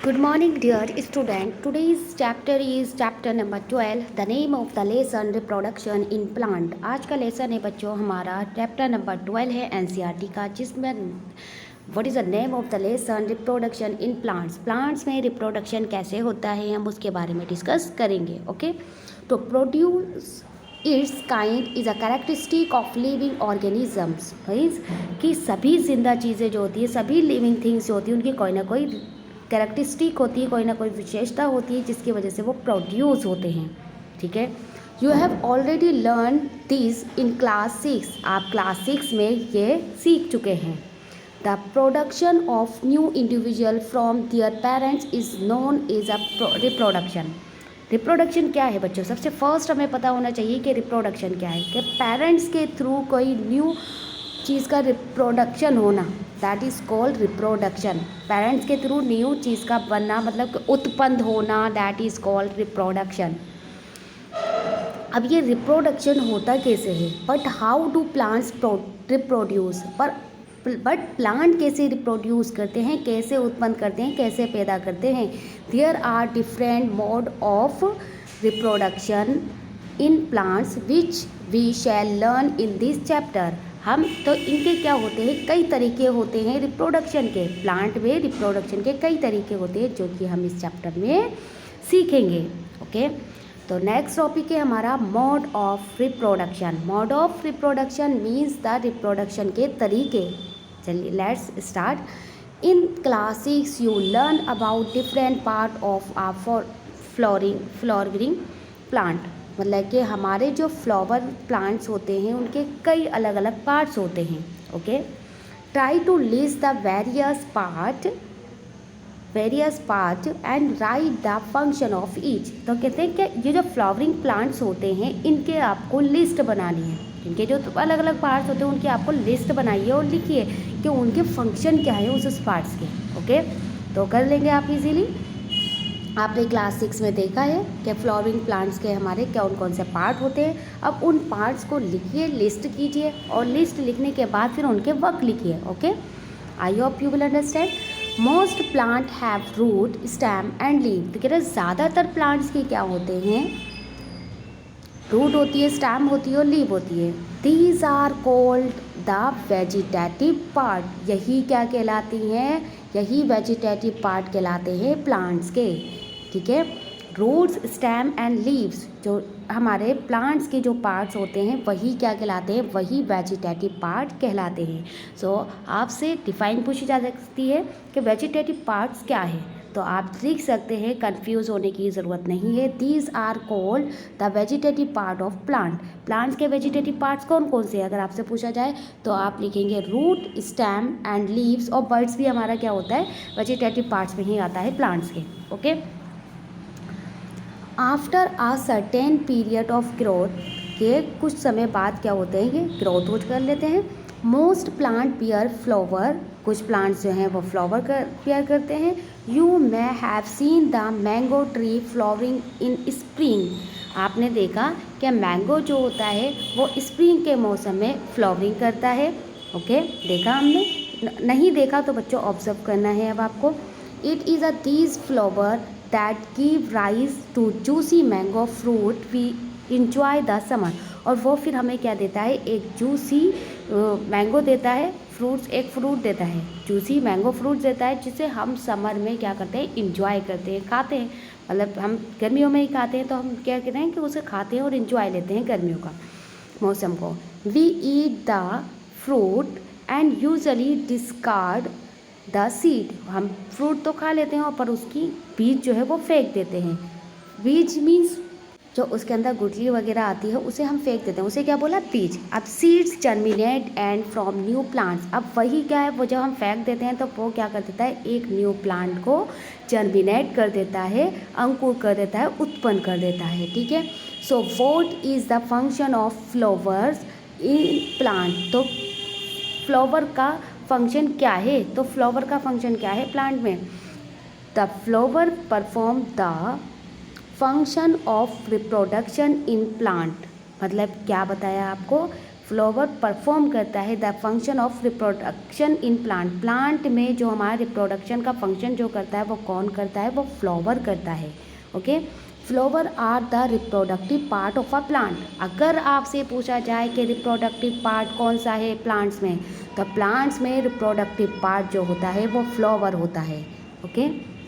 Good morning, dear student. Today's chapter is chapter number 12. The name of the lesson reproduction in plant. आज का lesson है बच्चों हमारा chapter number 12 है NCERT का, जिसमें what is the name of the lesson reproduction in plants. Plants में reproduction कैसे होता है हम उसके बारे में डिस्कस करेंगे. ओके, तो produce it's kind is a characteristic of living organisms. Means कि सभी जिंदा चीज़ें जो होती है, सभी लिविंग थिंग्स जो होती है, उनकी कोई ना कोई कैरेक्टरिस्टिक होती है, कोई ना कोई विशेषता होती है जिसकी वजह से वो प्रोड्यूस होते हैं. ठीक है, you have already learn this in class 6. आप क्लास 6 में ये सीख चुके हैं. The production of new individual from their parents is known as a reproduction. Reproduction क्या है बच्चों? सबसे फर्स्ट हमें पता होना चाहिए कि रिप्रोडक्शन क्या है. कि पेरेंट्स के थ्रू कोई न्यू चीज़ का रिप्रोडक्शन होना, that is called reproduction. Parents के थ्रू न्यू चीज़ का बनना मतलब उत्पन्न होना, दैट इज़ कॉल्ड रिप्रोडक्शन. अब ये रिप्रोडक्शन होता कैसे है? But how do plants reproduce? But plant कैसे रिप्रोड्यूस करते हैं, कैसे उत्पन्न करते हैं, कैसे पैदा करते हैं? There are different mode of reproduction in plants which we shall learn in this chapter. हम तो इनके क्या होते हैं, कई तरीके होते हैं रिप्रोडक्शन के. प्लांट में रिप्रोडक्शन के कई तरीके होते हैं जो कि हम इस चैप्टर में सीखेंगे. ओके, तो नेक्स्ट टॉपिक है हमारा mode of reproduction. Mode of reproduction means the reproduction के तरीके. चलिए let's start. In class 6 you learn about different part of a flowering plant. मतलब कि हमारे जो फ्लावर प्लांट्स होते हैं उनके कई अलग अलग पार्ट्स होते हैं. Okay, try to list the various part and write the function of each. तो कहते हैं कि ये जो फ्लावरिंग प्लांट्स होते हैं इनके आपको लिस्ट बनानी है. इनके जो अलग अलग पार्ट्स होते हैं उनकी आपको लिस्ट बनाइए और लिखिए कि उनके फंक्शन क्या है उस पार्ट्स के. ओके, तो कर लेंगे आप इजीली. आपने क्लास 6 में देखा है कि फ्लावरिंग प्लांट्स के हमारे कौन कौन से पार्ट होते हैं. अब उन पार्ट्स को लिखिए, लिस्ट कीजिए और लिस्ट लिखने के बाद फिर उनके वर्क लिखिए. Okay, I hope you will understand. Most plant have root, stem and leave. तो कह रहे ज़्यादातर प्लांट्स के क्या होते हैं? रूट होती है, स्टेम होती है और लीव होती है. These are called the vegetative part. यही क्या कहलाती हैं? यही वेजिटेटिव पार्ट कहलाते हैं प्लांट्स के. ठीक है, रूट्स, स्टेम एंड लीव्स जो हमारे प्लांट्स के जो पार्ट्स होते हैं वही क्या कहलाते हैं? वही वेजिटेटिव पार्ट कहलाते हैं. सो आपसे डिफाइन पूछी जा सकती है कि वेजिटेटिव पार्ट्स क्या है, तो आप लिख सकते हैं, कंफ्यूज होने की ज़रूरत नहीं है. These are called the vegetative part of plant. Plants के वेजिटेटिव पार्ट्स कौन कौन से हैं अगर आपसे पूछा जाए तो आप लिखेंगे रूट, स्टेम एंड लीव्स. और बर्ड्स भी हमारा क्या होता है? वेजिटेटिव पार्ट्स में ही आता है प्लांट्स के. Okay, after a certain period of growth, के कुछ समय बाद क्या होते हैं? ये ग्रोथ हो कर लेते हैं. Most plant bear flower. कुछ प्लांट्स जो हैं वो फ्लावर बियर करते हैं. You may have seen the mango tree flowering in spring. आपने देखा कि मैंगो जो होता है वो स्प्रिंग के मौसम में फ्लावरिंग करता है. ओके, देखा हमने? नहीं देखा तो बच्चों ऑब्जर्व करना है अब आपको. It is a these flower that give rise to juicy mango fruit we enjoy the summer. और वो फिर हमें क्या देता है? एक जूसी मैंगो देता है. फ्रूट्स, एक फ्रूट देता है, जूसी मैंगो फ्रूट देता है जिसे हम समर में क्या करते हैं? इंजॉय करते हैं, खाते हैं. मतलब हम गर्मियों में ही खाते हैं तो हम क्या कहते हैं कि उसे खाते हैं और इंजॉय लेते हैं गर्मियों का मौसम को. We eat the fruit and usually discard the seed. हम फ्रूट तो खा लेते हैं पर उसकी बीज जो है वो फेंक देते हैं. बीज मीन्स जो उसके अंदर गुठली वगैरह आती है उसे हम फेंक देते हैं, उसे क्या बोला? बीज. अब seeds germinate and from new plants. अब वही क्या है? वो जब हम फेंक देते हैं तो वो क्या कर देता है? एक न्यू प्लांट को जर्मिनेट कर देता है, अंकुर कर देता है, उत्पन्न कर देता है. ठीक है, so what is the function of flowers in plant. तो फ्लावर का फंक्शन क्या है? तो फ्लावर का फंक्शन क्या है प्लांट में? The flower perform the function of reproduction in plant. मतलब क्या बताया आपको? फ्लावर परफॉर्म करता है the function of reproduction in plant. Plant में जो हमारा रिप्रोडक्शन का फंक्शन जो करता है वो कौन करता है, वो फ्लावर करता है। Okay, flower are the reproductive part of a plant. अगर आपसे पूछा जाए कि रिप्रोडक्टिव पार्ट कौन सा है प्लांट्स में, तो प्लांट्स में रिप्रोडक्टिव पार्ट जो होता है वो फ्लावर होता है। ओके,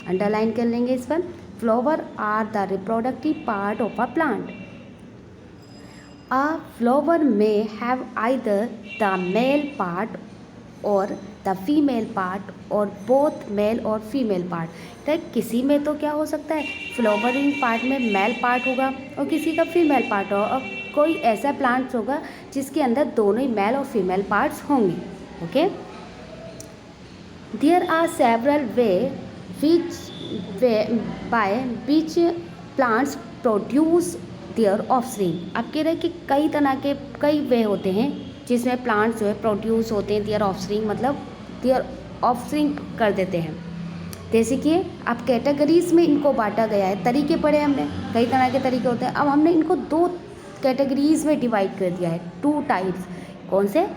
अंडरलाइन कर लेंगे इस पर, flower are the reproductive part of a plant. A flower may have either the male part or the female part or both male और फीमेल पार्ट। तो किसी में तो क्या हो सकता है, फ्लावरिंग पार्ट में मेल पार्ट होगा और किसी का फीमेल पार्ट होगा, और कोई ऐसा प्लांट्स होगा जिसके अंदर दोनों ही मेल और फीमेल पार्ट्स होंगे। Okay, there are several by which plants produce their offspring. अब कह रहे हैं कि कई तरह के कई वे होते हैं जिसमें प्लांट्स जो है प्रोड्यूस होते हैं देयर ऑफस्प्रिंग, मतलब देयर ऑफस्प्रिंग कर देते हैं। जैसे कि अब कैटेगरीज में इनको बांटा गया है, तरीके पढ़े हमने, कई तरह के तरीके होते हैं। अब हमने इनको 2 कैटेगरीज में डिवाइड कर दिया है, 2 टाइप्स। कौन से,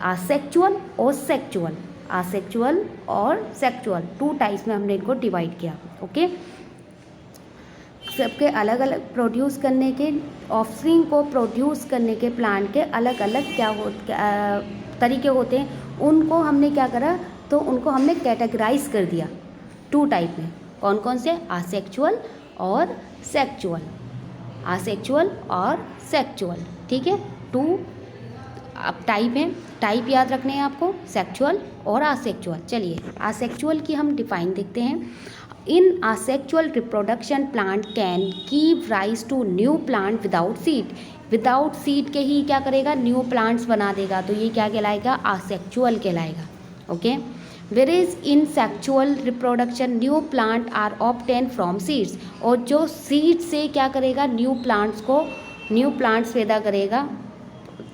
आसेक्चुअल और सेक्चुअल। आसेक्चुअल और सेक्चुअल 2 टाइप्स में हमने इनको डिवाइड किया। ओके, सबके अलग अलग प्रोड्यूस करने के, ऑफस्प्रिंग को प्रोड्यूस करने के प्लांट के अलग अलग तरीके होते हैं। उनको हमने क्या करा, तो उनको हमने कैटेगराइज कर दिया 2 टाइप में। कौन कौन से, आसेक्चुअल और सेक्चुअल। आसेक्चुअल और सेक्चुअल, ठीक है, 2 अब टाइप हैं, टाइप याद रखने हैं आपको, सेक्चुअल और आसेक्चुअल। चलिए आसेक्चुअल की हम डिफाइन देखते हैं। In asexual reproduction, plant can give rise to new plant without seed. Without seed के ही क्या करेगा, न्यू प्लांट्स बना देगा, तो ये क्या कहलाएगा, asexual कहलाएगा। Okay, whereas in sexual reproduction new plant are obtained from seeds। और जो सीड से क्या करेगा, न्यू प्लांट्स पैदा करेगा,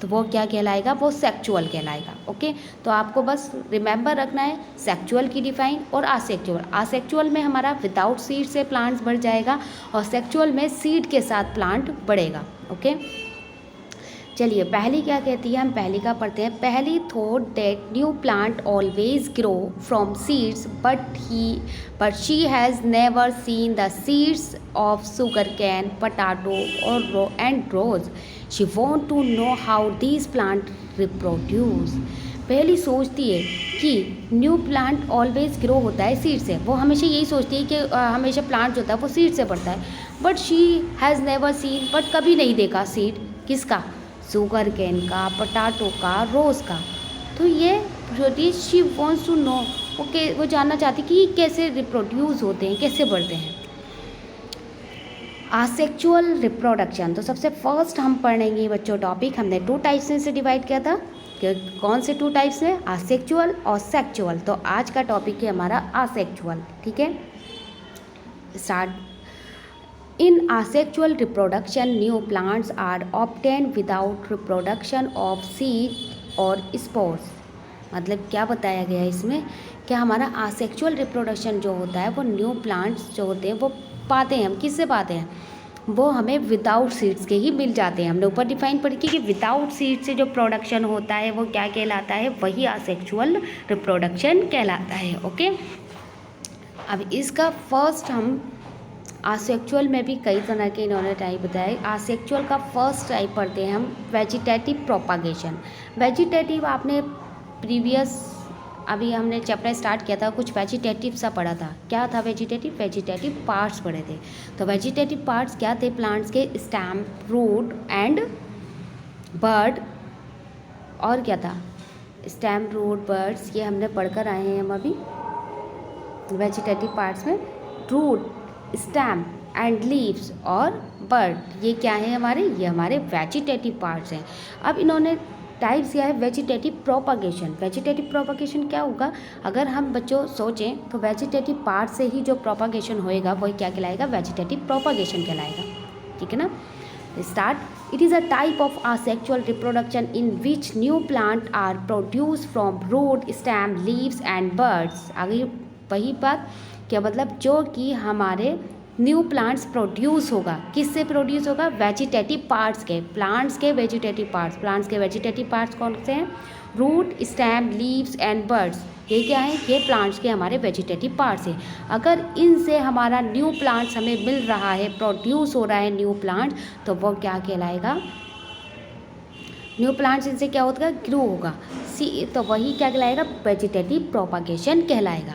तो वो क्या कहलाएगा, वो सेक्चुअल कहलाएगा। ओके, तो आपको बस रिमेंबर रखना है सेक्चुअल की डिफाइन और आसेक्चुअल। आसेक्चुअल में हमारा विदाउट सीड से प्लांट्स बढ़ जाएगा और सेक्चुअल में सीड के साथ प्लांट बढ़ेगा। ओके, चलिए पहली क्या कहती है, हम पहली का पढ़ते हैं। Paheli thought that new plant always grow from seeds but she has never seen the seeds of sugarcane, potato और and rose. She want to know how these plant reproduce. Paheli सोचती है कि न्यू प्लांट ऑलवेज ग्रो होता है seed से, वो हमेशा यही सोचती है कि हमेशा प्लांट जो होता है वो सीड से बढ़ता है। But she has never scene, but कभी नहीं देखा सीड किसका, शुगर कैन का, पटाटो का, रोज़ का। तो ये छोटी शी वॉन्ट्स टू नो, वो जानना चाहती कि कैसे रिप्रोड्यूस होते हैं, कैसे बढ़ते हैं। आसेक्चुअल रिप्रोडक्शन, तो सबसे फर्स्ट हम पढ़ेंगे बच्चों टॉपिक, हमने 2 टाइप्स में से डिवाइड किया था कि कौन से 2 टाइप्स में, आसेक्चुअल और सेक्चुअल। तो आज का टॉपिक है हमारा आसेक्चुअल, ठीक है। Start. In asexual reproduction, new plants are obtained without reproduction of seed और spores। मतलब क्या बताया गया है इसमें कि हमारा आसेक्चुअल रिप्रोडक्शन जो होता है वो न्यू प्लांट्स जो होते हैं वो पाते हैं, हम किससे पाते हैं, वो हमें विदाउट सीड्स के ही मिल जाते हैं। हमने ऊपर डिफाइन पढ़ी कि विदाउट सीड से जो प्रोडक्शन होता है वो क्या कहलाता है, वही आसेक्चुअल रिप्रोडक्शन कहलाता है। ओके, अब इसका फर्स्ट हम आसेक्चुअल में भी कई तरह के इन्होंने टाइप बताए। आसेक्चुअल का फर्स्ट टाइप पढ़ते हैं हम, वेजिटेटिव प्रोपागेशन। वेजिटेटिव आपने प्रीवियस अभी हमने चैप्टर स्टार्ट किया था, कुछ वेजिटेटिव सा पढ़ा था। क्या था वेजिटेटिव पार्ट्स पढ़े थे। तो वेजिटेटिव पार्ट्स क्या थे, प्लांट्स के स्टेम, रूट एंड बर्ड, और क्या था, स्टेम, रूट, बर्ड्स, ये हमने पढ़कर आए हैं हम अभी। वेजिटेटिव पार्ट्स में रूट, स्टेम एंड लीव्स और बर्ड, ये क्या है हमारे, ये हमारे वेजिटेटिव पार्ट्स हैं। अब इन्होंने टाइप्स किया है वेजिटेटिव प्रोपागेशन। वेजिटेटिव प्रोपागेशन क्या होगा, अगर हम बच्चों सोचें तो वेजिटेटिव पार्ट से ही जो प्रोपागेशन होएगा वही क्या कहलाएगा, वेजिटेटिव प्रोपागेशन कहलाएगा, ठीक है ना। Start. It is a type of asexual reproduction in which new plant are produced from root, stem, leaves and birds। आगे वही बात क्या मतलब, जो कि हमारे न्यू प्लांट्स प्रोड्यूस होगा। किससे प्रोड्यूस होगा? वेजिटेटिव पार्ट्स के, प्लांट्स के वेजिटेटिव पार्ट्स। प्लांट्स के वेजिटेटिव पार्ट्स कौन से हैं? Root, stem, leaves and buds. ये क्या है? ये प्लांट्स के हमारे वेजिटेटिव पार्ट्स हैं। अगर इनसे हमारा न्यू प्लांट्स हमें मिल रहा है, प्रोड्यूस हो रहा है न्यू प्लांट्स, तो वो क्या कहलाएगा? न्यू प्लांट्स इनसे क्या होगा? ग्रो होगा। तो वही क्या कहलाएगा? वेजिटेटिव प्रोपागेशन कहलाएगा।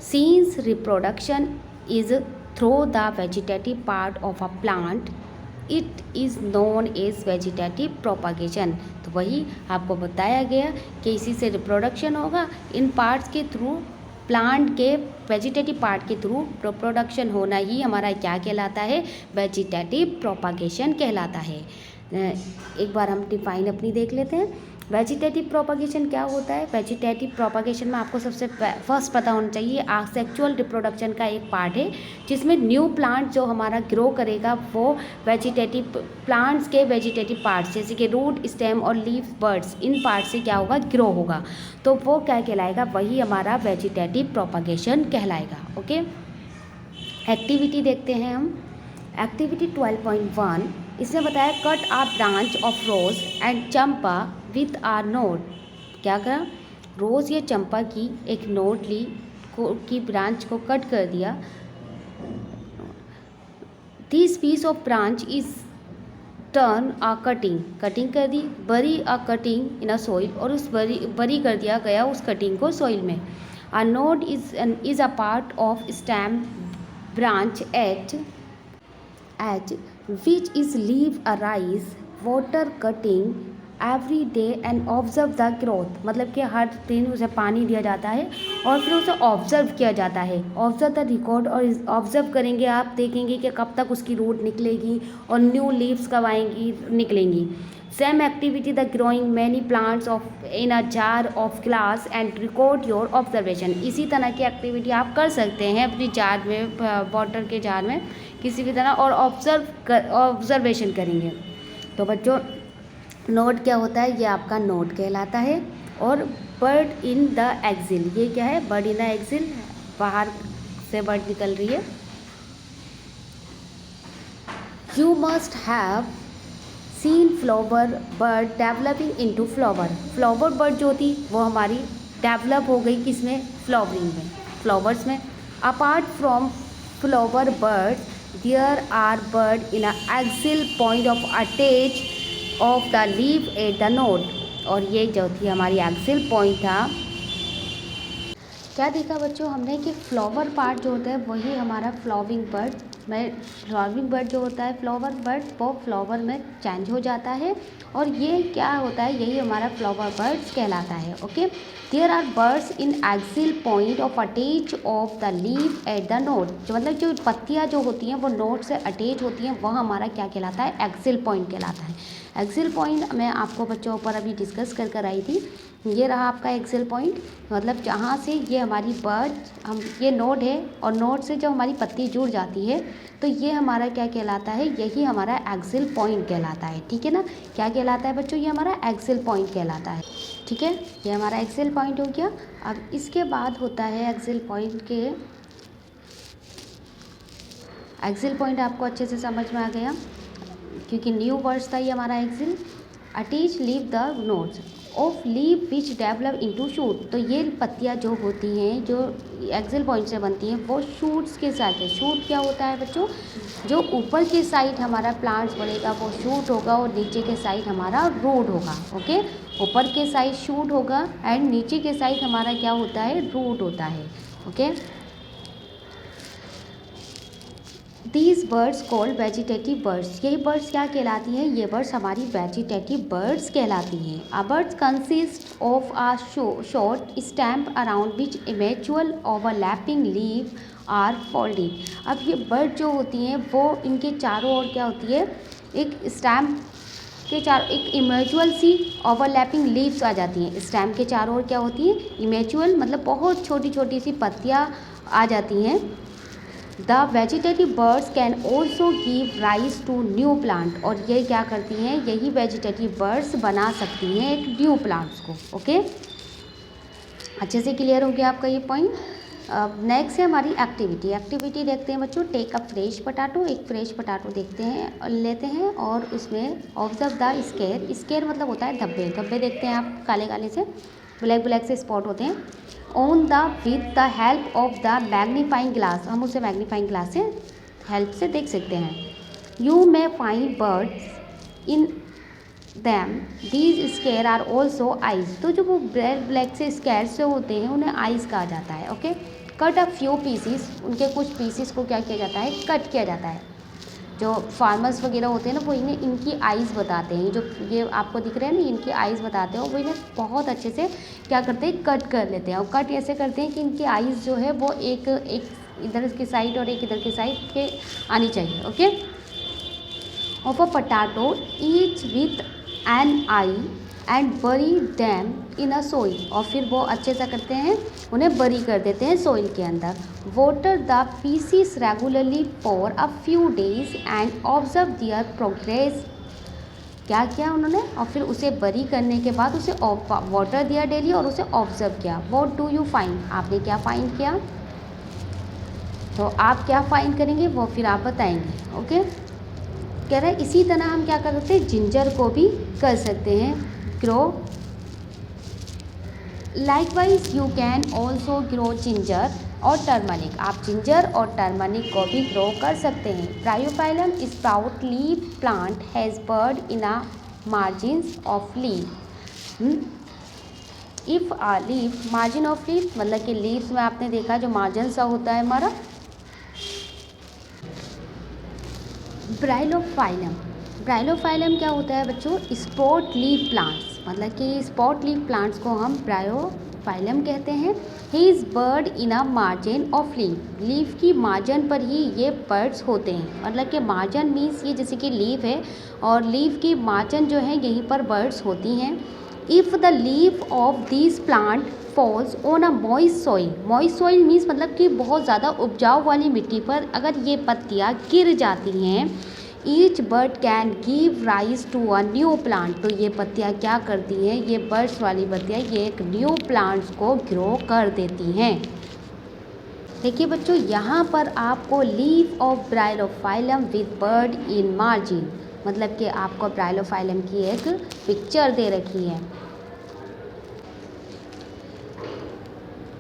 Since reproduction is through the vegetative part of a plant, it is known as vegetative propagation। तो वही आपको बताया गया कि इसी से रिप्रोडक्शन होगा, इन पार्ट्स के थ्रू, प्लांट के वेजिटेटिव पार्ट के थ्रू रिप्रोडक्शन होना ही हमारा क्या कहलाता है? वेजिटेटिव प्रोपागेशन कहलाता है। एक बार हम डिफाइन अपनी देख लेते हैं। वेजिटेटिव प्रोपागेशन क्या होता है? वेजिटेटिव प्रोपागेशन में आपको सबसे फर्स्ट पता होना चाहिए, सेक्सुअल रिप्रोडक्शन का एक पार्ट है जिसमें न्यू प्लांट जो हमारा ग्रो करेगा वो वेजिटेटिव प्लांट्स के वेजिटेटिव पार्ट्स जैसे कि रूट, स्टेम और लीफ, बर्ड्स, इन पार्ट से क्या होगा? ग्रो होगा। तो वो क्या कहलाएगा? वही हमारा वेजिटेटिव प्रोपागेशन कहलाएगा। ओके, एक्टिविटी देखते हैं हम। एक्टिविटी 12.1 इसमें बताया cut a branch of rose and champa with a node. क्या करा? रोज़ या चंपा की एक नोट ली की ब्रांच को कट कर दिया। This piece of branch is turn a cutting कर दी, बरी आ कटिंग इन अ सॉइल, और उस बरी कर दिया गया उस कटिंग को सॉइल में। A node is a part of stem branch at which is leave a rise water cutting every day and observe the growth। मतलब कि हर दिन उसे पानी दिया जाता है और फिर उसे ऑब्जर्व किया जाता है। ऑब्जर्व द रिकॉर्ड, और ऑब्जर्व करेंगे आप, देखेंगे कि कब तक उसकी रूट निकलेगी और न्यू लीव्स कब आएंगी, निकलेंगी। Same activity the growing many plants of in a jar of glass and record your observation. इसी तरह की एक्टिविटी आप कर सकते हैं अपनी जार में, वाटर के जार में किसी भी तरह, और ऑब्जर्वेशन करेंगे। तो बच्चों, नोट क्या होता है? ये आपका नोट कहलाता है। और बर्ड इन द एक्सिल, ये क्या है? बर्ड इन द एक्सिल, बाहर से बर्ड निकल रही है। You must have seen flower bird developing into flower. Flower bird जो थी वो हमारी डेवलप हो गई किसमें? फ्लावरिंग में, फ्लावर्स में। Apart from flower bud there are bud in a axil point of attach of the leaf at the node. और ये जो थी हमारी एक्सिल पॉइंट था। क्या देखा बच्चों हमने कि फ्लावर पार्ट जो होता है वही हमारा फ्लावरिंग बर्ड में, फ्लावरिंग बर्ड जो होता है फ्लावर बर्ड, वो फ्लावर में चेंज हो जाता है। और ये क्या होता है? यही हमारा फ्लावर बर्ड्स कहलाता है। Okay, there are buds in axil point of attach of the leaf at the node. जो मतलब जो पत्तियाँ जो होती हैं वो नोट से अटैच होती हैं, वह हमारा क्या कहलाता है? एक्सिल पॉइंट कहलाता है। एक्सिल पॉइंट मैं आपको बच्चों ऊपर अभी डिस्कस कर कर आई थी। ये रहा आपका एक्सिल पॉइंट, मतलब जहाँ से ये हमारी बर्ड, हम ये नोड है और नोड से जब हमारी पत्ती जुड़ जाती है तो ये हमारा क्या कहलाता है? यही हमारा एक्सिल पॉइंट कहलाता है। ठीक है ना? क्या कहलाता है बच्चों? ये हमारा एक्सिल पॉइंट कहलाता है। ठीक है, ये हमारा एक्सिल पॉइंट हो गया। अब इसके बाद होता है एक्सिल पॉइंट के, एक्सिल पॉइंट आपको अच्छे से समझ में आ गया क्योंकि न्यू वर्ड्स था ये हमारा axil. Attach leave the nodes of leave which develop into shoot. तो ये पत्तियाँ जो होती हैं जो एक्सिल पॉइंट से बनती हैं वो शूट्स के साथ है। शूट क्या होता है बच्चों? जो ऊपर के साइड हमारा प्लांट्स बढ़ेगा वो शूट होगा और नीचे के साइड हमारा रूट होगा। ओके, ऊपर के साइड शूट होगा एंड नीचे के साइड हमारा क्या होता है? रूट होता है। Okay, these birds called vegetative birds. यही बर्ड्स क्या कहलाती हैं? ये बर्ड्स हमारी वेजिटेटिव बर्ड्स कहलाती हैं। A buds consist of a short stem around which immature overlapping leave are folded. अब ये बर्ड जो होती हैं वो इनके चारों ओर क्या होती है? एक स्टैम्प के चार एक इमेचुअल सी ओवरलैपिंग लीव्स आ जाती हैं। स्टैम्प के चारों ओर क्या होती हैं? इमेचुअल, मतलब बहुत छोटी छोटी सी पत्तियाँ आ जाती हैं। The vegetative buds can also give rise to new plant. और ये क्या करती हैं? यही वेजिटेटिव बर्ड्स बना सकती हैं एक न्यू प्लांट्स को। ओके, अच्छे से क्लियर हो गया आपका ये पॉइंट। नेक्स्ट है हमारी एक्टिविटी। एक्टिविटी देखते हैं बच्चों, टेक अ फ्रेश पोटैटो। एक फ्रेश पोटैटो देखते हैं, लेते हैं और उसमें ऑब्जर्व द स्केयर। स्केयर मतलब होता है धब्बे। धब्बे देखते हैं आप, काले काले से, ब्लैक ब्लैक से स्पॉट होते हैं। On the with the help of the magnifying glass, हम उसे मैग्नीफाइंग ग्लास से हेल्प से देख सकते हैं। You may find buds in them, these scars are also eyes. तो जो वो ब्लैक ब्लैक से स्केयर से होते हैं उन्हें आइज कहा जाता है। Okay, cut a few pieces, उनके कुछ पीसीस को क्या किया जाता है, कट किया जाता है। जो फार्मर्स वगैरह होते हैं ना, वो इन्हें इनकी आइज़ बताते हैं। जो ये आपको दिख रहे हैं ना, इनकी आइज़ बताते हैं, वो इन्हें बहुत अच्छे से क्या करते हैं, कट कर लेते हैं। और कट ऐसे करते हैं कि इनकी आइज़ जो है वो एक इधर की साइड और एक इधर की साइड के आनी चाहिए। Okay, of a potato each with an I and बरी डैम इन अ सोइल। और फिर वो अच्छे से करते हैं, उन्हें बरी कर देते हैं सोइल के अंदर। Water the pieces regularly for a few days and observe their progress. क्या किया उन्होंने, और फिर उसे बरी करने के बाद उसे वाटर दिया डेली और उसे ऑब्जर्व किया। व्हाट डू यू फाइंड, आपने क्या फाइंड किया, तो आप क्या फाइंड करेंगे वो फिर आप बताएंगे। ओके, कह रहा है इसी तरह हम क्या कर सकते हैं, जिंजर को भी कर सकते हैं grow. Likewise you can also grow ginger और टर्मरिक। आप जिंजर और टर्मरिक को भी ग्रो कर सकते हैं। Bryophyllum sprout leaf plant has bud in a margins of leaf. If a leaf, margin of leaf मतलब कि लीव्स में आपने देखा जो मार्जिन सा होता है हमारा। ब्राइलोफाइलम, ब्राइलोफाइलम क्या होता है बच्चों, स्पॉट लीफ प्लांट्स, मतलब कि स्पॉट लीफ प्लांट्स को हम ब्रायोफाइलम कहते हैं। He is bird in a margin of leaf, leaf की मार्जिन पर ही ये बर्ड्स होते हैं। मतलब कि मार्जिन मीन्स ये जैसे कि लीफ है और लीफ की मार्जिन जो है यहीं पर बर्ड्स होती हैं। If the leaf of this plant falls on a moist soil, moist soil means मतलब कि बहुत ज़्यादा उपजाऊ वाली मिट्टी पर अगर ये पत्तियाँ गिर जाती हैं, each bud can give rise to a new plant. तो ये पत्तियाँ क्या करती हैं, ये बर्ड्स वाली पत्तियाँ ये एक न्यू प्लांट्स को ग्रो कर देती हैं। देखिए बच्चों, यहाँ पर आपको leaf of bryophyllum with bud in margin, मतलब कि आपको ब्राइलोफाइलम की एक पिक्चर दे रखी है,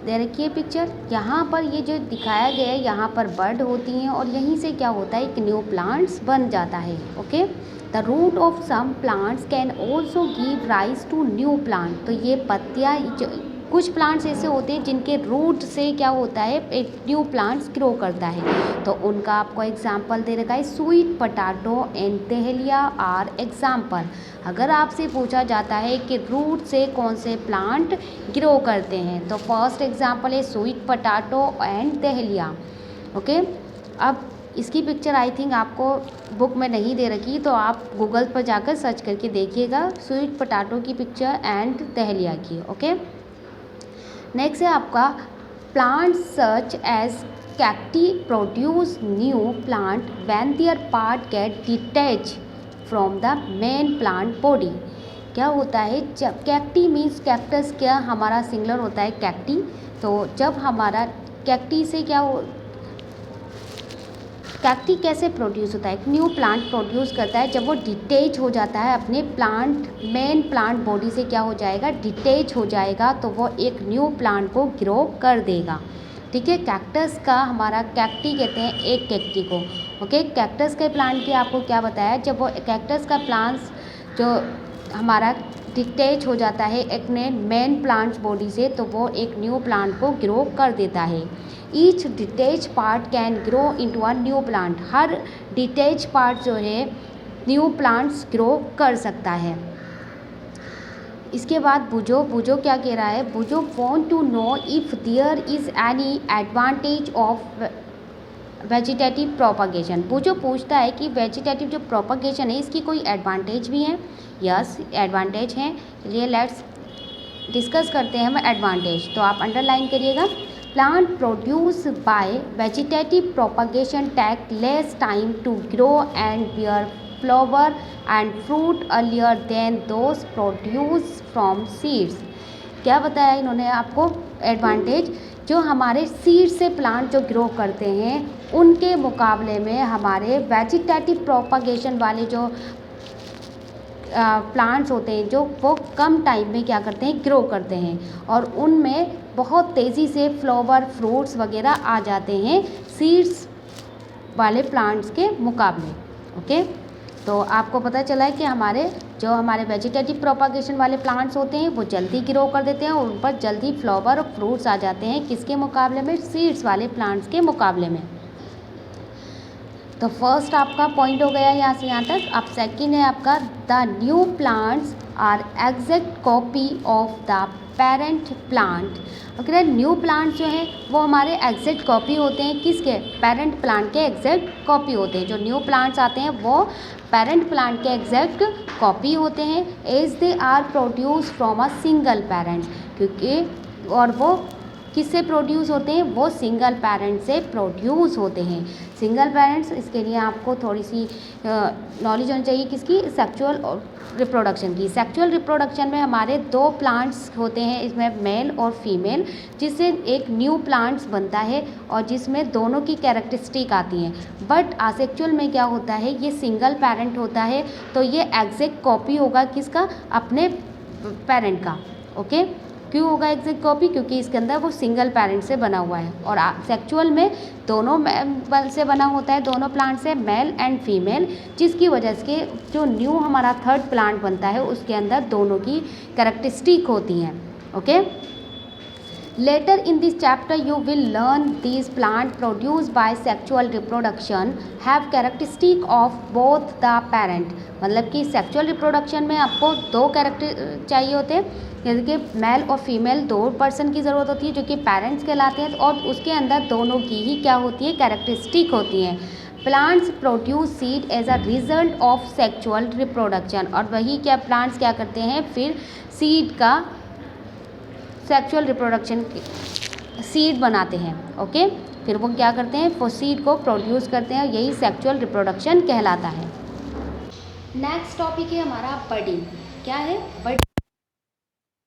दे रखी है पिक्चर। यहाँ पर ये जो दिखाया गया है, यहाँ पर बर्ड होती हैं और यहीं से क्या होता है, एक न्यू प्लांट्स बन जाता है। Okay, the root of some plants can also give rise to new plant. तो ये पत्तियाँ, कुछ प्लांट्स ऐसे होते हैं जिनके रूट से क्या होता है, एक न्यू प्लांट्स ग्रो करता है। तो उनका आपको एग्जाम्पल दे रखा है, sweet potato and dahlia are example. अगर आपसे पूछा जाता है कि रूट से कौन से प्लांट ग्रो करते हैं, तो फर्स्ट एग्जाम्पल है sweet potato and dahlia. Okay, अब इसकी पिक्चर आई थिंक आपको बुक में नहीं दे रखी, तो आप गूगल पर जाकर सर्च करके देखिएगा स्वीट पोटैटो की पिक्चर एंड डहेलिया की। ओके, नेक्स्ट है आपका plant such as cacti produce new plant when their part get detach from the main plant body. क्या होता है, जब कैक्टी मीन्स कैक्टस, क्या हमारा सिंगुलर होता है कैक्टी, तो जब हमारा कैक्टी से क्या हो, कैक्टी कैसे प्रोड्यूस होता है, एक न्यू प्लांट प्रोड्यूस करता है जब वो डिटेच हो जाता है अपने प्लांट, मेन प्लांट बॉडी से क्या हो जाएगा, डिटेच हो जाएगा, तो वो एक न्यू प्लांट को ग्रो कर देगा। ठीक है, कैक्टस का हमारा कैक्टी कहते हैं एक कैक्टी को। ओके, कैक्टस के प्लांट की आपको क्या बताया, जब वो कैक्टस का प्लांट्स जो हमारा डिटेच हो जाता है एक मेन प्लांट्स बॉडी से, तो वो एक न्यू प्लांट को ग्रो कर देता है। Each detach part can grow into a new plant, her detach part जो है न्यू प्लांट्स ग्रो कर सकता है। इसके बाद बुजो क्या कह रहा है, Boojho want to know if there is any advantage of vegetative propagation. Boojho पूछता है कि वेजिटेटिव जो प्रोपगेशन है इसकी कोई एडवांटेज भी है। यस, एडवांटेज हैं, चलिए लेट्स डिस्कस करते हैं हम एडवांटेज। तो आप अंडरलाइन करिएगा, plant produce by vegetative propagation take less time to grow and bear flower and fruit earlier than those produce from seeds. क्या बताया इन्होंने आपको एडवांटेज, जो हमारे सीड से प्लांट जो ग्रो करते हैं उनके मुकाबले में हमारे वेजिटेटिव प्रोपागेशन वाले जो प्लांट्स होते हैं जो वो कम टाइम में क्या करते हैं, ग्रो करते हैं और उनमें बहुत तेज़ी से फ्लावर फ्रूट्स वगैरह आ जाते हैं सीड्स वाले प्लांट्स के मुकाबले। ओके, तो आपको पता चला है कि हमारे वेजिटेटिव प्रोपागेशन वाले प्लांट्स होते हैं वो जल्दी ग्रो कर देते हैं और उन पर जल्दी फ्लावर और फ्रूट्स आ जाते हैं, किसके मुकाबले में, सीड्स वाले प्लांट्स के मुकाबले में। तो फर्स्ट आपका पॉइंट हो गया यहाँ से यहाँ तक। अब सेकंड है आपका the new plants are exact copy of the parent plant. अगर न्यू प्लांट्स जो हैं वो हमारे एग्जैक्ट कॉपी होते हैं, किसके, पेरेंट प्लांट के एग्जैक्ट कॉपी होते हैं। जो न्यू प्लांट्स आते हैं वो पेरेंट प्लांट के एग्जैक्ट कॉपी होते हैं as they are produce from a single parent, क्योंकि और वो किससे प्रोड्यूस होते हैं, वो सिंगल पेरेंट से प्रोड्यूस होते हैं। सिंगल पेरेंट्स, इसके लिए आपको थोड़ी सी नॉलेज होनी चाहिए किसकी, सेक्सुअल रिप्रोडक्शन की। सेक्सुअल रिप्रोडक्शन में हमारे दो प्लांट्स होते हैं, इसमें मेल और फीमेल, जिससे एक न्यू प्लांट्स बनता है और जिसमें दोनों की कैरेक्टरिस्टिक आती हैं। बट आसेक्सुअल में क्या होता है, ये सिंगल पेरेंट होता है तो ये एग्जैक्ट कॉपी होगा किसका, अपने पेरेंट का। ओके, क्यों होगा एग्जैक्ट कॉपी, क्योंकि इसके अंदर वो सिंगल पेरेंट से बना हुआ है। और सेक्सुअल में दोनों से बना होता है, दोनों प्लांट से, मेल एंड फीमेल, जिसकी वजह से जो न्यू हमारा थर्ड प्लांट बनता है उसके अंदर दोनों की कैरेक्टरिस्टिक होती हैं। Okay, later in this chapter you will learn these plant produced by sexual reproduction have characteristic of both the parent। मतलब कि सेक्सुअल रिप्रोडक्शन में आपको दो कैरेक्टर चाहिए होते हैं, जैसे कि मेल और फीमेल दो पर्सन की ज़रूरत होती है जो कि पेरेंट्स कहलाते हैं, और उसके अंदर दोनों की ही क्या होती है, कैरेक्टरिस्टिक होती हैं। Plants produce seed as a result of sexual reproduction, और वही क्या प्लांट्स क्या करते हैं, फिर सीड का सेक्सुअल रिप्रोडक्शन सीड बनाते हैं। ओके, फिर वो क्या करते हैं, वो सीड को प्रोड्यूस करते हैं, यही सेक्सुअल रिप्रोडक्शन कहलाता है। नेक्स्ट टॉपिक है हमारा बडिंग। क्या है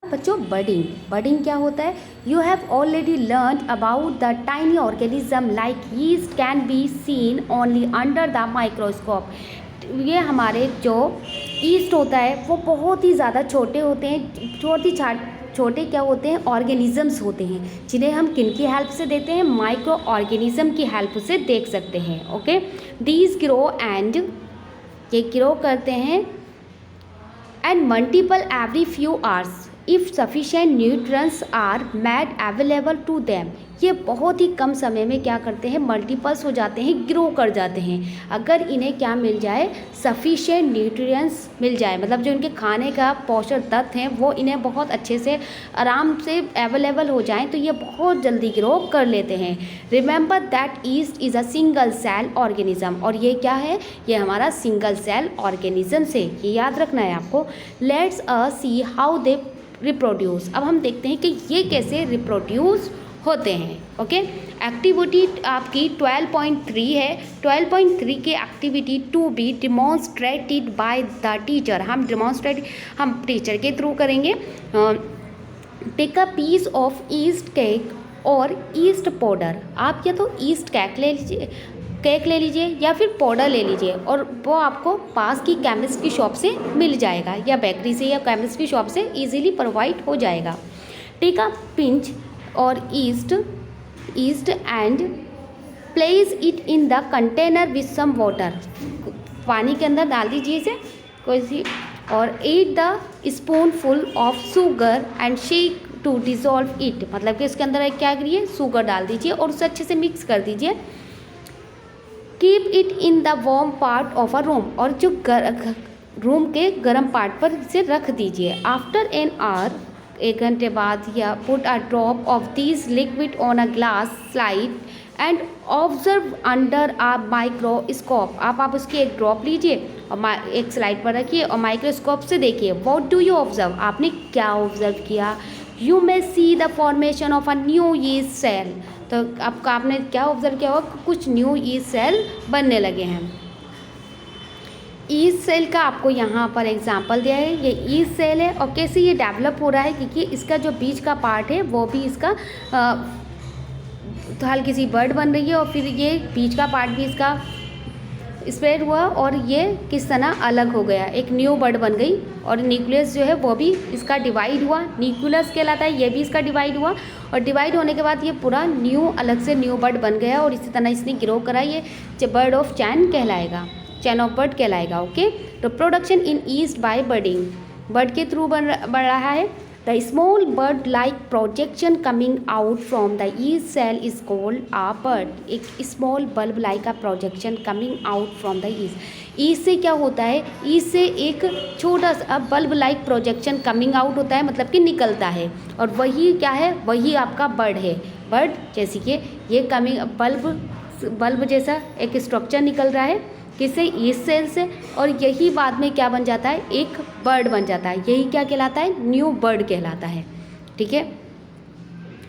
बच्चों, बडिंग क्या होता है, you have already learn about the tiny organism like yeast can be seen only under the microscope. ये हमारे जो ईस्ट होता है वो बहुत ही ज़्यादा छोटे होते हैं, छोटे क्या होते हैं, ऑर्गेनिजम्स होते हैं, जिन्हें हम किन की हेल्प से देते हैं, माइक्रो ऑर्गेनिज्म की हेल्प से देख सकते हैं। ओके, दीज ग्रो एंड, ये ग्रो करते हैं, and multiple every few hours if sufficient nutrients are made available to them. ये बहुत ही कम समय में क्या करते हैं, मल्टीपल्स हो जाते हैं, ग्रो कर जाते हैं, अगर इन्हें क्या मिल जाए, सफिशेंट न्यूट्रिएंट्स मिल जाए, मतलब जो इनके खाने का पोषक तत्व हैं वो इन्हें बहुत अच्छे से आराम से अवेलेबल हो जाएं तो ये बहुत जल्दी ग्रो कर लेते हैं। Remember that yeast is a single cell organism, और ये क्या है, ये हमारा सिंगल सेल ऑर्गेनिज्म से, ये याद रखना है आपको। Let's see how they reproduce. अब हम देखते हैं कि ये कैसे रिप्रोड्यूस होते हैं। ओके, एक्टिविटी आपकी 12.3 है। 12.3 की activity to be demonstrated by the teacher, हम टीचर के थ्रू करेंगे। Take a piece of yeast cake और ईस्ट पाउडर। आप या तो ईस्ट केक ले लीजिए या फिर पाउडर ले लीजिए, और वो आपको पास की केमिस्ट की शॉप से मिल जाएगा, या बेकरी से या केमिस्ट की शॉप से इजीली प्रोवाइड हो जाएगा। टेक अ पिंच और yeast and place it in the container with some water. पानी के अंदर डाल दीजिए इसे कोई सी, और 8 spoon full of sugar and shake to dissolve it. मतलब कि इसके अंदर क्या करिए, शुगर डाल दीजिए और उसे अच्छे से मिक्स कर दीजिए। Keep it in the warm part of a room, और जो रूम के गर्म पार्ट पर इसे रख दीजिए। आफ्टर एन आवर, 1 घंटे बाद, या put a drop of this liquid on a glass slide and observe under a microscope. आप उसकी एक ड्रॉप लीजिए और एक स्लाइड पर रखिए और माइक्रोस्कोप से देखिए। व्हाट डू यू ऑब्जर्व, आपने क्या ऑब्जर्व किया। You may see the formation of a new yeast cell. तो आपने क्या ऑब्जर्व किया होगा, कुछ न्यू यीस्ट सेल बनने लगे हैं। यीस्ट सेल का आपको यहाँ पर एग्जांपल दिया है, ये यीस्ट सेल है, और कैसे ये डेवलप हो रहा है, क्योंकि इसका जो बीच का पार्ट है वो भी इसका तो हल्की सी बर्ड बन रही है और फिर ये बीच का पार्ट भी इसका स्प्रेड हुआ और ये किस तरह अलग हो गया, एक न्यू बर्ड बन गई और न्यूक्लियस जो है वो भी इसका डिवाइड हुआ, न्यूक्लियस कहलाता है, ये भी इसका डिवाइड हुआ और डिवाइड होने के बाद ये पूरा न्यू अलग से न्यू बर्ड बन गया और इसी तरह इसने ग्रो करा, ये बर्ड ऑफ चैन कहलाएगा, चैन ऑफ बर्ड कहलाएगा। ओके, तो production in yeast by budding, bud के थ्रू बढ़ रहा है। The small bud like projection coming out from the yeast cell is called a bud. एक small bulb like a projection coming out from the yeast, yeast से क्या होता है, yeast से एक छोटा सा bulb like projection coming out होता है, मतलब कि निकलता है और वही क्या है, वही आपका बर्ड है। बर्ड जैसे कि ये कमिंग बल्ब जैसा एक स्ट्रक्चर निकल रहा है किससे, ईस्ट सेल से, और यही बाद में क्या बन जाता है, एक बर्ड बन जाता है, यही क्या कहलाता है, न्यू बर्ड कहलाता है। ठीक है,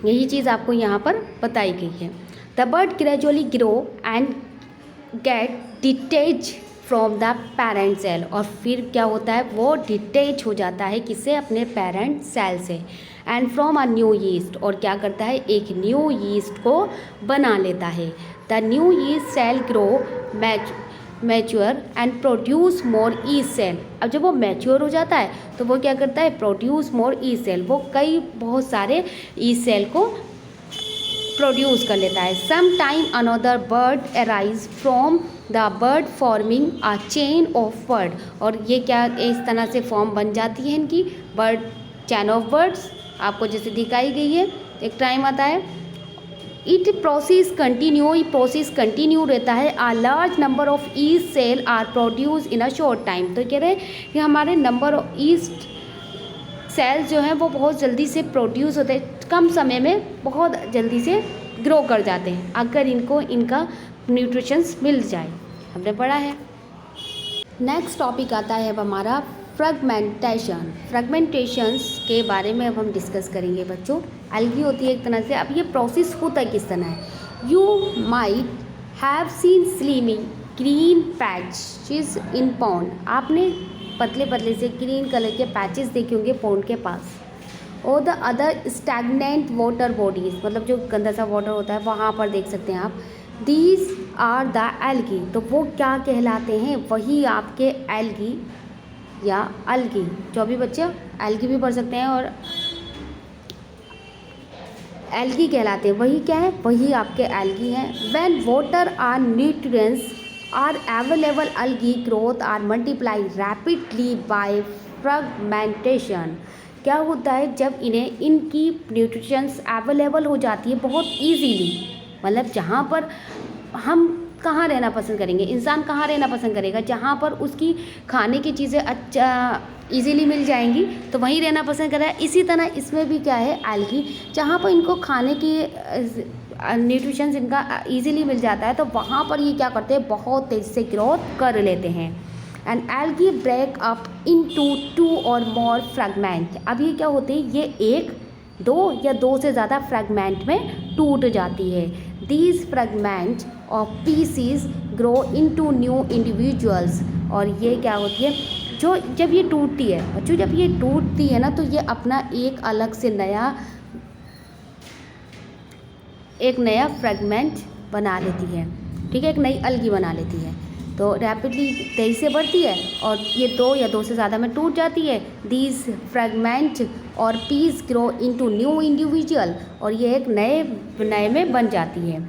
यही चीज़ आपको यहाँ पर बताई गई है। The bud gradually grow and get detach from the parent cell, और फिर क्या होता है, वो डिटेच हो जाता है किससे, अपने पेरेंट सेल से, and from a new yeast, और क्या करता है, एक न्यू यीस्ट को बना लेता है। The new yeast cell grow mature and produce more yeast cell. अब जब वो मैच्योर हो जाता है तो वो क्या करता है, प्रोड्यूस मोर ईस्ट सेल, वो बहुत सारे ईस्ट सेल को प्रोड्यूस कर लेता है। Some time another bud arise from the bud forming a chain of bud, और ये क्या इस तरह से फॉर्म बन जाती है इनकी बर्ड, चैन ऑफ बर्ड्स आपको जैसे दिखाई गई है। एक टाइम आता है, इट प्रोसेस कंटिन्यू रहता है। A large number of yeast cell are produce in a short time, तो कह रहे हैं कि हमारे नंबर ऑफ ईस्ट सेल्स जो हैं वो बहुत जल्दी से प्रोड्यूस होते हैं, कम समय में बहुत जल्दी से ग्रो कर जाते हैं अगर इनको इनका न्यूट्रिशंस मिल जाए, हमने पढ़ा है। नेक्स्ट टॉपिक आता है अब हमारा फ्रेगमेंटेशन। फ्रेगमेंटेशंस के बारे में अब हम डिस्कस करेंगे बच्चों। एल्गी होती है एक तरह से, अब ये प्रोसेस होता है किस तरह है। You might have seen slimy green patches in pond, आपने पतले पतले से ग्रीन कलर के पैचेस देखे होंगे पॉन्ड के पास। और the other stagnant water bodies, मतलब जो गंदा सा वाटर होता है वहाँ पर देख सकते हैं आप। दीज आर द एल्गी, तो वो क्या कहलाते हैं, वही आपके एल्गी या अलगी, जो भी बच्चे एल्गी भी पढ़ सकते हैं और एल्गी कहलाते हैं, वही क्या है, वही आपके एल्गी हैं। When water or nutrients are available, algae growth are multiply rapidly by fragmentation. क्या होता है, जब इन्हें इनकी न्यूट्रिशंस अवेलेबल हो जाती है बहुत ईजीली, मतलब जहाँ पर हम कहाँ रहना पसंद करेंगे, इंसान कहाँ रहना पसंद करेगा, जहाँ पर उसकी खाने की चीज़ें अच्छा इजीली मिल जाएंगी तो वहीं रहना पसंद करेगा। इसी तरह इसमें भी क्या है, एल्गी, जहाँ पर इनको खाने की न्यूट्रिशंस इनका इजीली मिल जाता है तो वहाँ पर ये क्या करते हैं, बहुत तेज़ी से ग्रोथ कर लेते हैं। And algae break up into 2 और मोर फ्रेगमेंट, अब ये क्या होते हैं, ये एक, दो या दो से ज़्यादा फ्रेगमेंट में टूट जाती है। These fragment of pieces grow into new individuals, और ये क्या होती है, जो जब ये टूटती है बच्चों, जब ये टूटती है ना तो ये अपना एक अलग से एक नया फ्रेगमेंट बना लेती है। ठीक है, एक नई अलगी बना लेती है, तो रैपिडली तेज़ी से बढ़ती है और ये दो या दो से ज़्यादा में टूट जाती है। दीज फ्रेगमेंट और piece grow into new individual, और ये एक नए में बन जाती है।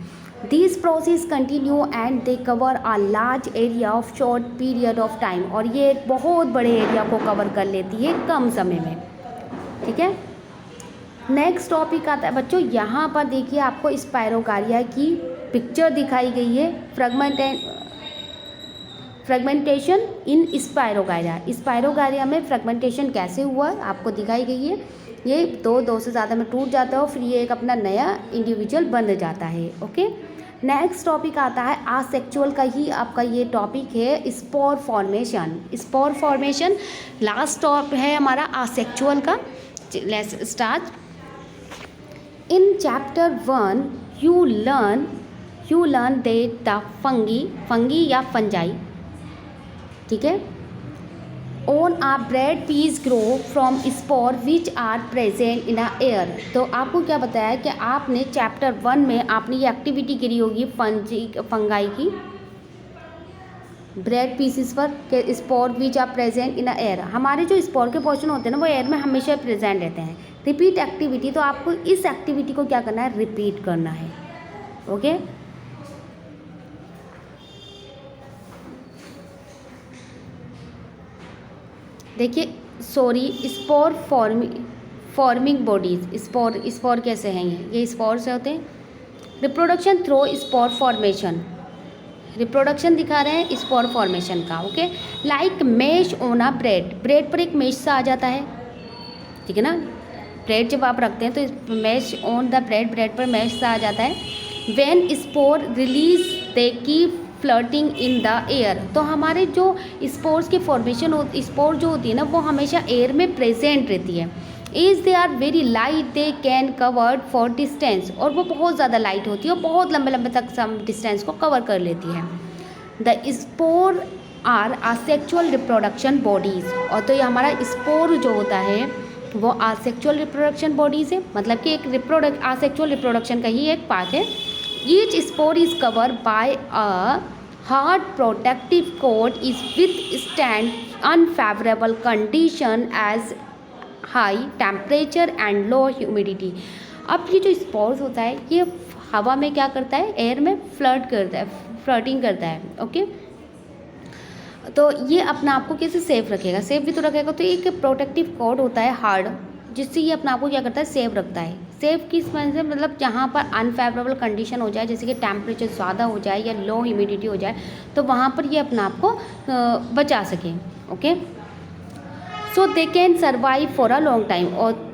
This process continue and they cover a large area of short period of time, और ये एक बहुत बड़े एरिया को कवर कर लेती है कम समय में। ठीक है, नेक्स्ट टॉपिक आता है बच्चों, यहाँ पर देखिए आपको स्पायरोकारिया की पिक्चर दिखाई गई है। फ्रेगमेंटेशन इन स्पायरोकारिया, स्पायरोकारिया में फ्रेगमेंटेशन कैसे हुआ आपको दिखाई गई है। ये दो से ज़्यादा में टूट जाता है, फिर ये एक अपना नया इंडिविजुअल बन जाता है। ओके, नेक्स्ट टॉपिक आता है आसेक्सुअल का ही आपका ये टॉपिक है, spore formation. Spore formation last top है हमारा आसेक्सुअल का। Let's start. In chapter 1 you learn that the fungi या फंजाई, ठीक है, on a bread piece grow from spore which are present in a air. तो आपको क्या बताया कि आपने चैप्टर 1 में आपने ये एक्टिविटी करी होगी फंगाई की, ब्रेड पीसेस पर के spore which are present in a air. हमारे जो स्पोर के पोर्शन होते हैं ना वो एयर में हमेशा प्रेजेंट रहते हैं। रिपीट एक्टिविटी, तो आपको इस एक्टिविटी को क्या करना है, रिपीट करना है। ओके देखिए, sorry, spore forming bodies, spore कैसे हैं, ये स्पोर से होते हैं। Reproduction through spore formation, reproduction दिखा रहे हैं स्पोर फॉर्मेशन का। Okay, like mesh on a bread, bread पर एक मेश सा आ जाता है, ठीक है ना। ब्रेड जब आप रखते हैं तो mesh on the bread, bread पर मेश सा आ जाता है। When spore release they keep flirting in the air. तो हमारे जो स्पोर्स की फॉर्मेशन स्पोर जो होती है ना वो हमेशा एयर में प्रेजेंट रहती है। Is they are very light they can covered for distance, और वो बहुत ज़्यादा लाइट होती है और बहुत लंबे लंबे तक सम डिस्टेंस को कवर कर लेती है। The spore are asexual reproduction bodies, और तो ये हमारा स्पोर जो होता है वो आसेक्चुअल रिप्रोडक्शन बॉडीज़ है, मतलब कि एक आसेक्चुअल रिप्रोडक्शन का ही एक पार्ट है। Each spore is cover by a hard protective coat is withstand unfavourable condition as high temperature and low humidity. अब ये जो स्पोर्स होता है ये हवा में क्या करता है, एयर में फ्लर्टिंग करता है। ओके, तो ये अपना आप को कैसे सेफ रखेगा, सेफ भी तो रखेगा। तो एक प्रोटेक्टिव कोट होता है हार्ड, जिससे ये अपना आप को क्या करता है, सेफ रखता है। सेफ किस वजह से, मतलब जहाँ पर अनफेवरेबल कंडीशन हो जाए, जैसे कि टेम्परेचर ज़्यादा हो जाए या लो ह्यूमिडिटी हो जाए, तो वहाँ पर ये अपना आप को बचा सके। Okay, so they can survive for a long time, और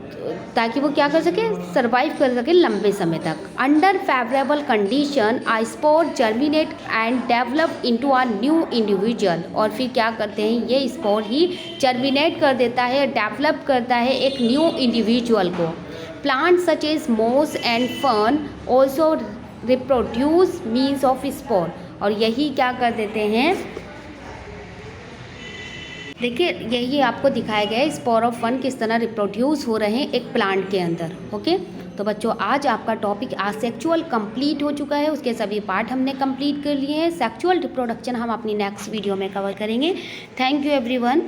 ताकि वो क्या कर सके, सर्वाइव कर सके लंबे समय तक। Under favourable condition I spore germinate and develop into a new individual, और फिर क्या करते हैं, ये स्पोर ही जर्मिनेट कर देता है, डेवलप करता है एक न्यू इंडिविजुअल को। प्लांट सच एज मोस and fern also reproduce means of spore, और यही क्या कर देते हैं, देखिए यही आपको दिखाया गया है स्पोर ऑफ फन किस तरह रिप्रोड्यूस हो रहे हैं एक प्लांट के अंदर। ओके, तो बच्चों आज आपका टॉपिक आसेक्चुअल कंप्लीट हो चुका है, उसके सभी पार्ट हमने कंप्लीट कर लिए हैं। सेक्सुअल रिप्रोडक्शन हम अपनी नेक्स्ट वीडियो में कवर करेंगे। Thank you everyone.